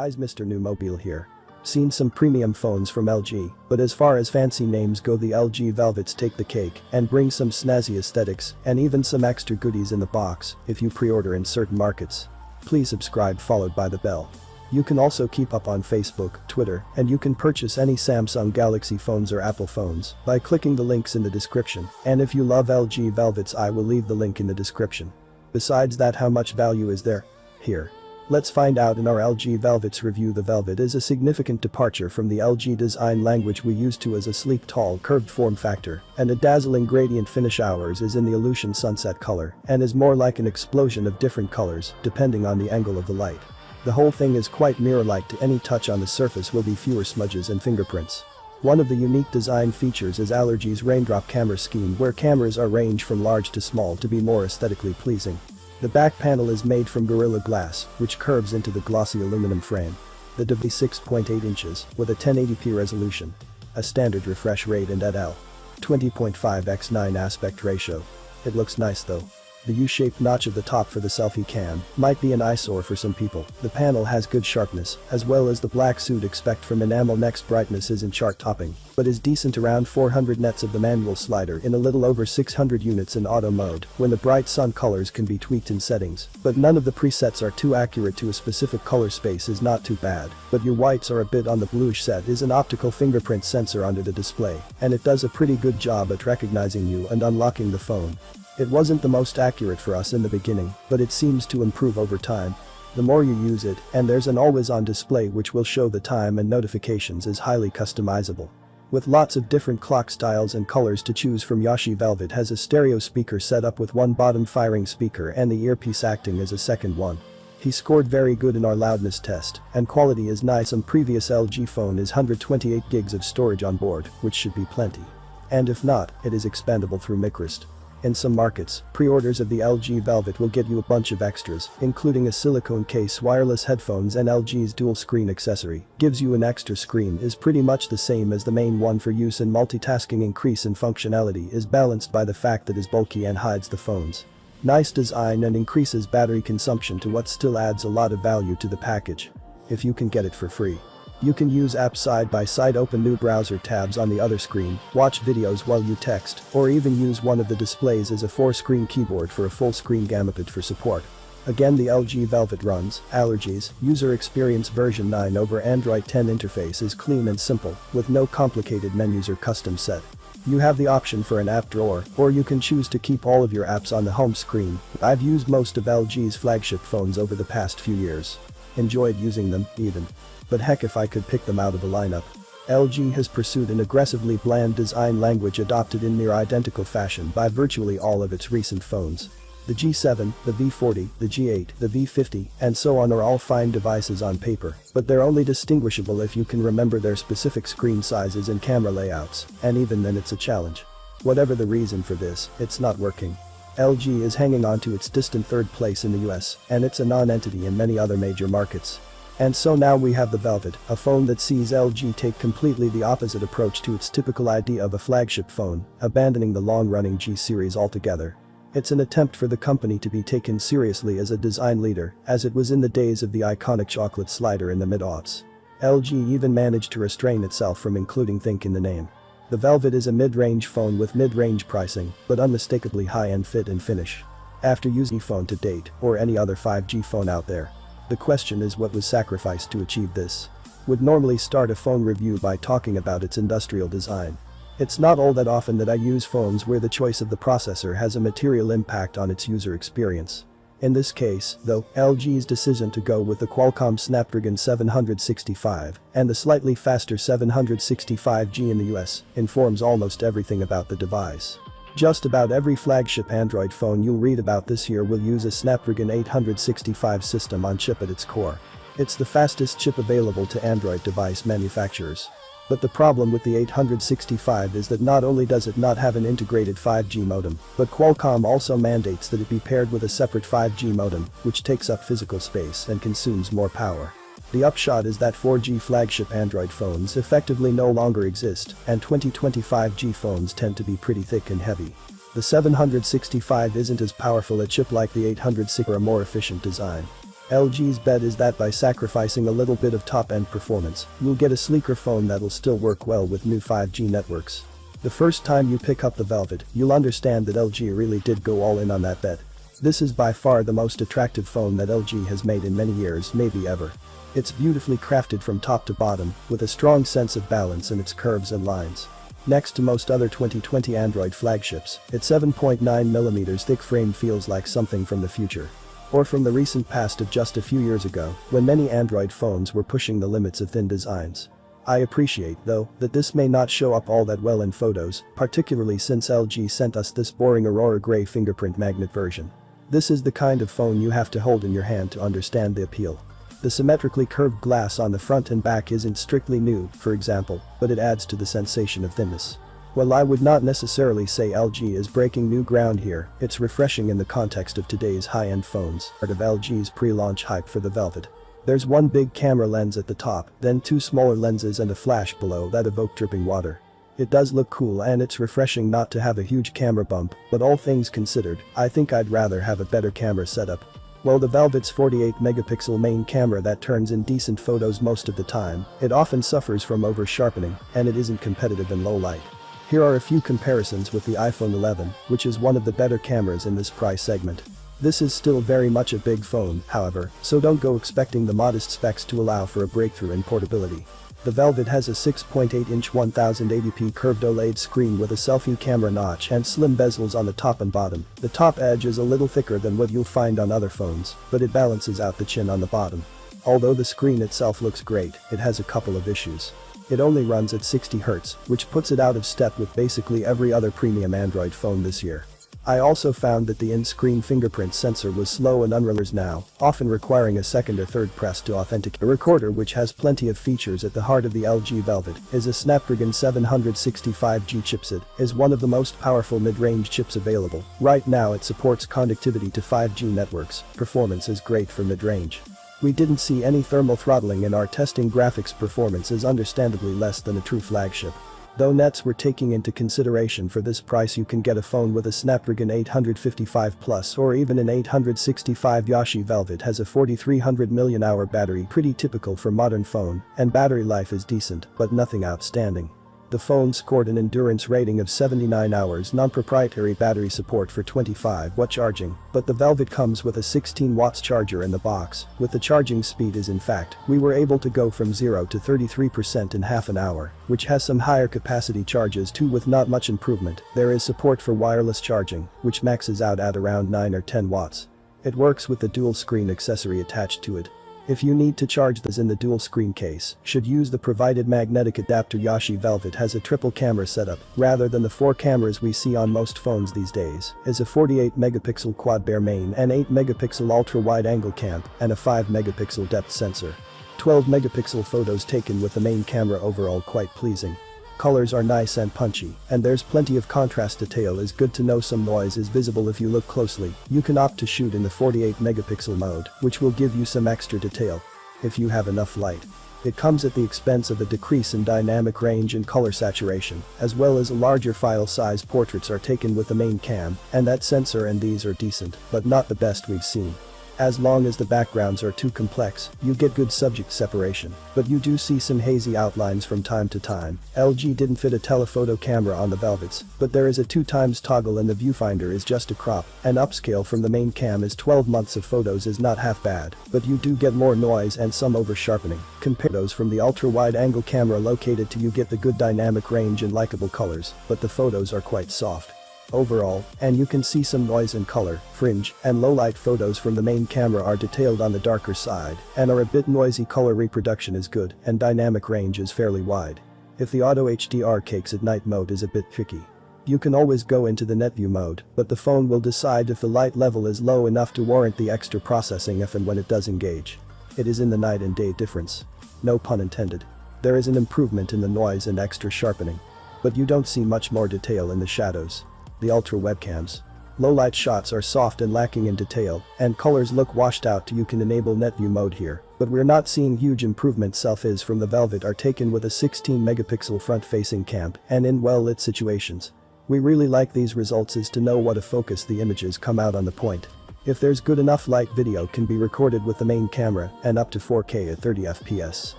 Eyes Mr. New Mobile here. Seen some premium phones from LG, but as far as fancy names go, the LG Velvets take the cake and bring some snazzy aesthetics and even some extra goodies in the box if you pre-order in certain markets. Please subscribe followed by the bell. You can also keep up on Facebook, Twitter, and you can purchase any Samsung Galaxy phones or Apple phones by clicking the links in the description, and if you love LG Velvets, I will leave the link in the description. Besides that, how much value is there? Here. Let's find out in our LG Velvets review. The Velvet is a significant departure from the LG design language we used to as a sleek, tall, curved form factor, and a dazzling gradient finish. Ours is in the Illusion Sunset color and is more like an explosion of different colors depending on the angle of the light. The whole thing is quite mirror-like. To any touch on the surface will be fewer smudges and fingerprints. One of the unique design features is LG's raindrop camera scheme, where cameras are ranged from large to small to be more aesthetically pleasing. The back panel is made from Gorilla Glass, which curves into the glossy aluminum frame. The device is 6.8 inches with a 1080p resolution, a standard refresh rate and at L. 20.5:9 aspect ratio. It looks nice though. The U-shaped notch of the top for the selfie cam might be an eyesore for some people. The panel has good sharpness, as well as the black suit expect from enamel. Next, brightness isn't chart-topping, but is decent, around 400 nits of the manual slider in a little over 600 units in auto mode, when the bright sun colors can be tweaked in settings, but none of the presets are too accurate to a specific color. Space is not too bad, but your whites are a bit on the bluish side. Is an optical fingerprint sensor under the display, and it does a pretty good job at recognizing you and unlocking the phone. It wasn't the most accurate for us in the beginning, but it seems to improve over time. The more you use it, and there's an always-on display which will show the time and notifications, is highly customizable. With lots of different clock styles and colors to choose from. Yoshi Velvet has a stereo speaker set up with one bottom firing speaker and the earpiece acting as a second one. He scored very good in our loudness test, and quality is nice. Some previous LG phone is 128 gigs of storage on board, which should be plenty. And if not, it is expandable through Microst. In some markets, pre-orders of the LG Velvet will get you a bunch of extras, including a silicone case, wireless headphones, and LG's dual screen accessory. Gives you an extra screen, is pretty much the same as the main one for use in multitasking. Increase in functionality is balanced by the fact that it is bulky and hides the phone's nice design and increases battery consumption to what still adds a lot of value to the package. If you can get it for free. You can use apps side by side, open new browser tabs on the other screen, watch videos while you text, or even use one of the displays as a 4-screen keyboard for a full-screen gamepad for support. Again, the LG Velvet runs allergies. User experience version 9 over Android 10. Interface is clean and simple, with no complicated menus or custom set. You have the option for an app drawer, or you can choose to keep all of your apps on the home screen. I've used most of LG's flagship phones over the past few years. Enjoyed using them, even. But heck, if I could pick them out of a lineup. LG has pursued an aggressively bland design language adopted in near identical fashion by virtually all of its recent phones. The G7, the V40, the G8, the V50, and so on are all fine devices on paper, but they're only distinguishable if you can remember their specific screen sizes and camera layouts, and even then it's a challenge. Whatever the reason for this, it's not working. LG is hanging on to its distant third place in the US, and it's a non-entity in many other major markets. And so now we have the Velvet, a phone that sees LG take completely the opposite approach to its typical idea of a flagship phone, abandoning the long-running G series altogether. It's an attempt for the company to be taken seriously as a design leader, as it was in the days of the iconic chocolate slider in the mid-aughts. LG even managed to restrain itself from including Think in the name. The Velvet is a mid-range phone with mid-range pricing, but unmistakably high-end fit and finish. After using phone to date, or any other 5G phone out there. The question is, what was sacrificed to achieve this? Would normally start a phone review by talking about its industrial design. It's not all that often that I use phones where the choice of the processor has a material impact on its user experience. In this case, though, LG's decision to go with the Qualcomm Snapdragon 765 and the slightly faster 765G in the US informs almost everything about the device. Just about every flagship Android phone you'll read about this year will use a Snapdragon 865 system on chip at its core. It's the fastest chip available to Android device manufacturers. But the problem with the 865 is that not only does it not have an integrated 5G modem, but Qualcomm also mandates that it be paired with a separate 5G modem, which takes up physical space and consumes more power. The upshot is that 4G flagship Android phones effectively no longer exist, and 2025G phones tend to be pretty thick and heavy. The 765 isn't as powerful a chip like the 806 or a more efficient design. LG's bet is that by sacrificing a little bit of top-end performance, you'll get a sleeker phone that'll still work well with new 5G networks. The first time you pick up the Velvet, you'll understand that LG really did go all in on that bet. This is by far the most attractive phone that LG has made in many years, maybe ever. It's beautifully crafted from top to bottom, with a strong sense of balance in its curves and lines. Next to most other 2020 Android flagships, its 7.9mm thick frame feels like something from the future. Or from the recent past of just a few years ago, when many Android phones were pushing the limits of thin designs. I appreciate, though, that this may not show up all that well in photos, particularly since LG sent us this boring Aurora Gray fingerprint magnet version. This is the kind of phone you have to hold in your hand to understand the appeal. The symmetrically curved glass on the front and back isn't strictly new, for example, but it adds to the sensation of thinness. While I would not necessarily say LG is breaking new ground here, it's refreshing in the context of today's high-end phones, part of LG's pre-launch hype for the Velvet. There's one big camera lens at the top, then two smaller lenses and a flash below that evoke dripping water. It does look cool and it's refreshing not to have a huge camera bump, but all things considered, I think I'd rather have a better camera setup. While the Velvet's 48-megapixel main camera that turns in decent photos most of the time, it often suffers from over-sharpening, and it isn't competitive in low light. Here are a few comparisons with the iPhone 11, which is one of the better cameras in this price segment. This is still very much a big phone, however, so don't go expecting the modest specs to allow for a breakthrough in portability. The Velvet has a 6.8-inch 1080p curved OLED screen with a selfie camera notch and slim bezels on the top and bottom. The top edge is a little thicker than what you'll find on other phones, but it balances out the chin on the bottom. Although the screen itself looks great, it has a couple of issues. It only runs at 60 Hz, which puts it out of step with basically every other premium Android phone this year. I also found that the in-screen fingerprint sensor was slow and unreliable now, often requiring a second or third press to authenticate. The recorder, which has plenty of features at the heart of the LG Velvet, is a Snapdragon 765G chipset, is one of the most powerful mid-range chips available. Right now it supports connectivity to 5G networks. Performance is great for mid-range. We didn't see any thermal throttling in our testing. Graphics performance is understandably less than a true flagship. Though nets were taking into consideration for this price, you can get a phone with a Snapdragon 855 Plus or even an 865. Yoshi Velvet has a 4300 mAh battery, pretty typical for modern phone, and battery life is decent, but nothing outstanding. The phone scored an endurance rating of 79 hours, non-proprietary battery support for 25-watt charging, but the Velvet comes with a 16 watts charger in the box. With the charging speed is in fact, we were able to go from 0 to 33% in half an hour, which has some higher capacity charges too with not much improvement. There is support for wireless charging, which maxes out at around 9 or 10 watts. It works with the dual screen accessory attached to it. If you need to charge this in the dual screen case, should use the provided magnetic adapter. Yoshi Velvet has a triple camera setup, rather than the 4 cameras we see on most phones these days, is a 48-megapixel quad bare main, an 8-megapixel ultra-wide-angle cam, and a 5-megapixel depth sensor. 12-megapixel photos taken with the main camera, overall quite pleasing. Colors are nice and punchy, and there's plenty of contrast. Detail is good to know. Some noise is visible if you look closely. You can opt to shoot in the 48-megapixel mode, which will give you some extra detail if you have enough light. It comes at the expense of a decrease in dynamic range and color saturation, as well as a larger file size. Portraits are taken with the main cam, and that sensor, and these are decent, but not the best we've seen. As long as the backgrounds are too complex, you get good subject separation, but you do see some hazy outlines from time to time. LG didn't fit a telephoto camera on the Velvets, but there is a 2x toggle and the viewfinder is just a crop, and upscale from the main cam is 12 months of photos is not half bad, but you do get more noise and some over-sharpening. Compare those from the ultra-wide-angle camera located to you get the good dynamic range and likable colors, but the photos are quite soft overall, and you can see some noise and color, fringe, and low-light. Photos from the main camera are detailed on the darker side and are a bit noisy. Color reproduction is good and dynamic range is fairly wide. If the auto HDR cakes at night mode is a bit tricky. You can always go into the net view mode, but the phone will decide if the light level is low enough to warrant the extra processing if and when it does engage. It is in the night and day difference. No pun intended. There is an improvement in the noise and extra sharpening. But you don't see much more detail in the shadows. The ultra webcams. Low-light shots are soft and lacking in detail, and colors look washed out. You can enable net view mode here, but we're not seeing huge improvement. Selfies from the Velvet are taken with a 16-megapixel front-facing cam and in well-lit situations. We really like these results. Is to know what to focus the images come out on the point. If there's good enough light, video can be recorded with the main camera and up to 4K at 30 FPS.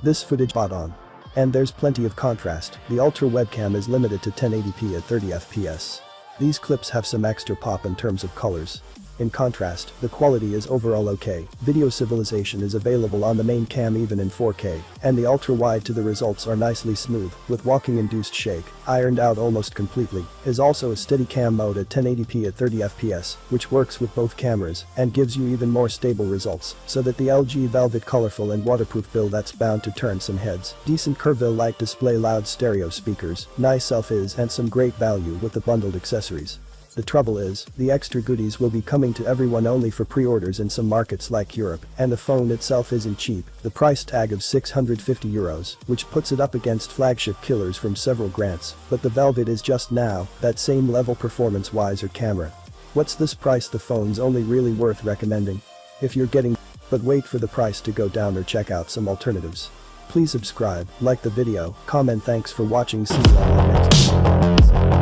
This footage spot on. And there's plenty of contrast, the ultra webcam is limited to 1080p at 30 FPS. These clips have some extra pop in terms of colors. In contrast, the quality is overall okay. Video stabilization is available on the main cam even in 4K, and the ultra-wide to the results are nicely smooth, with walking-induced shake, ironed out almost completely. Is also a steady cam mode at 1080p at 30 FPS, which works with both cameras, and gives you even more stable results, so that the LG Velvet colorful and waterproof build that's bound to turn some heads. Decent Curville light display, loud stereo speakers, nice selfies and some great value with the bundled accessories. The trouble is, the extra goodies will be coming to everyone only for pre-orders in some markets like Europe, and the phone itself isn't cheap, the price tag of €650, which puts it up against flagship killers from several grants, but the Velvet is just now that same level performance-wise or camera. What's this price? The phone's only really worth recommending. If you're getting, but wait for the price to go down or check out some alternatives. Please subscribe, like the video, comment. Thanks for watching. See you on our next video.